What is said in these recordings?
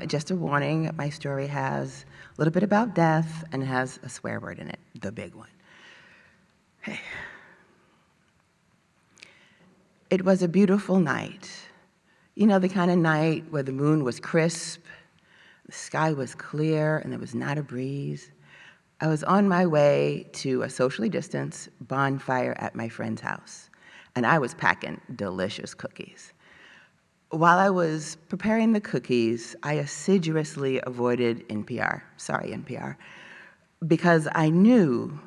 Just a warning, my story has a little bit about death and has a swear word in it, the big one. Hey. It was a beautiful night. You know, the kind of night where the moon was crisp, the sky was clear, and there was not a breeze. I was on my way to a socially distanced bonfire at my friend's house, and I was packing delicious cookies. While I was preparing the cookies, I assiduously avoided NPR, sorry NPR, because I knew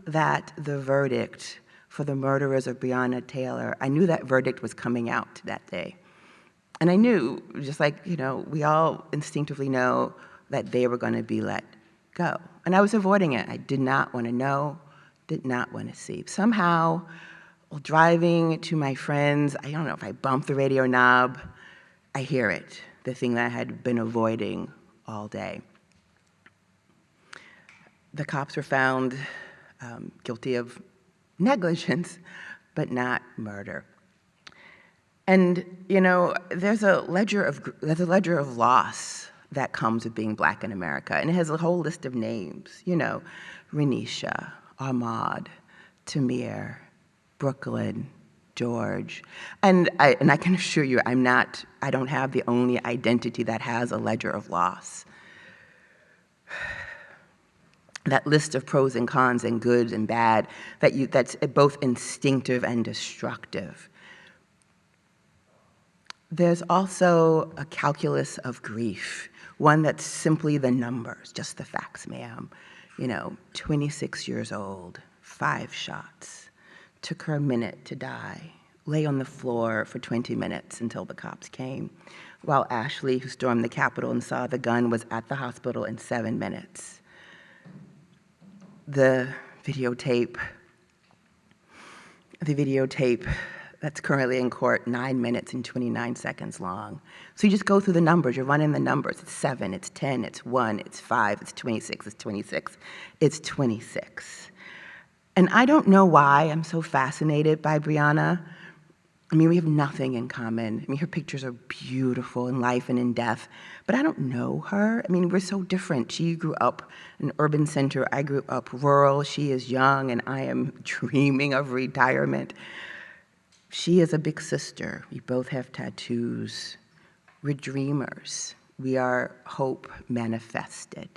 that the verdict for the murderers of Breonna Taylor, I knew that verdict was coming out that day. And I knew, just like, you know, we all instinctively know that they were going to be let go. And I was avoiding it. I did not want to know, did not want to see. Somehow, while driving to my friends, I don't know if I bumped the radio knob, I hear it, the thing that I had been avoiding all day. The cops were found guilty of negligence, but not murder. And, you know, there's a ledger of loss that comes with being Black in America, and it has a whole list of names, you know, Renisha, Ahmaud, Tamir, Brooklyn, George. And I can assure you, I don't have the only identity that has a ledger of loss. That list of pros and cons and good and bad, that's both instinctive and destructive. There's also a calculus of grief, one that's simply the numbers, just the facts, ma'am. You know, 26 years old, 5 shots, took her a minute to die, lay on the floor for 20 minutes until the cops came, while Ashley, who stormed the Capitol and saw the gun, was at the hospital in 7 minutes. The videotape that's currently in court, 9 minutes and 29 seconds long. So you just go through the numbers, you're running the numbers. It's 7, it's 10, it's 1, it's 5, it's 26, it's 26, it's 26. And I don't know why I'm so fascinated by Breonna. I mean, we have nothing in common. I mean, her pictures are beautiful in life and in death, but I don't know her. I mean, we're so different. She grew up in an urban center. I grew up rural. She is young, and I am dreaming of retirement. She is a big sister. We both have tattoos. We're dreamers. We are hope manifested.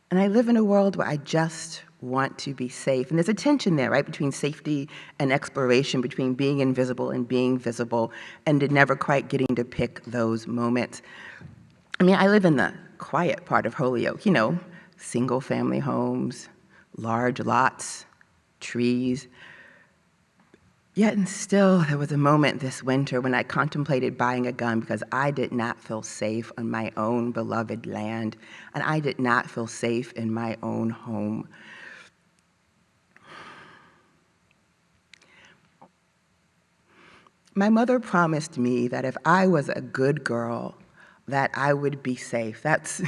And I live in a world where I just want to be safe. And there's a tension there, right, between safety and exploration, between being invisible and being visible, and never quite getting to pick those moments. I mean, I live in the quiet part of Holyoke, you know, single-family homes, large lots, trees. Yet and still, there was a moment this winter when I contemplated buying a gun because I did not feel safe on my own beloved land, and I did not feel safe in my own home. My mother promised me that if I was a good girl, that I would be safe. It's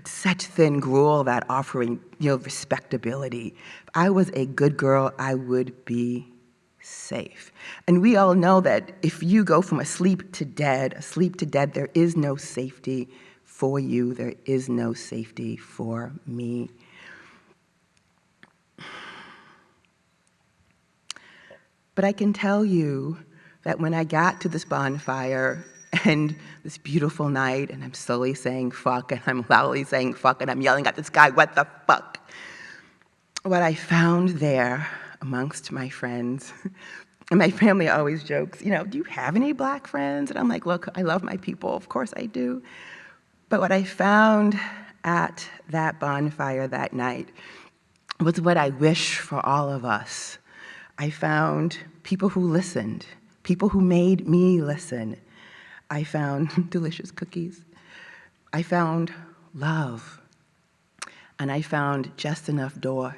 such thin gruel, that offering, you know, respectability. If I was a good girl, I would be safe. And we all know that if you go from asleep to dead, there is no safety for you, there is no safety for me. But I can tell you that when I got to this bonfire and this beautiful night, and I'm slowly saying fuck, and I'm loudly saying fuck, and I'm yelling at this guy, what the fuck? What I found there amongst my friends, and my family always jokes, you know, do you have any Black friends? And I'm like, look, I love my people, of course I do. But what I found at that bonfire that night was what I wish for all of us. I found people who listened, people who made me listen. I found delicious cookies. I found love. And I found just enough joy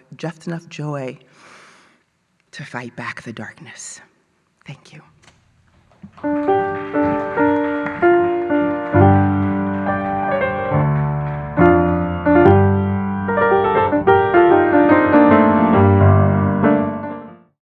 to fight back the darkness.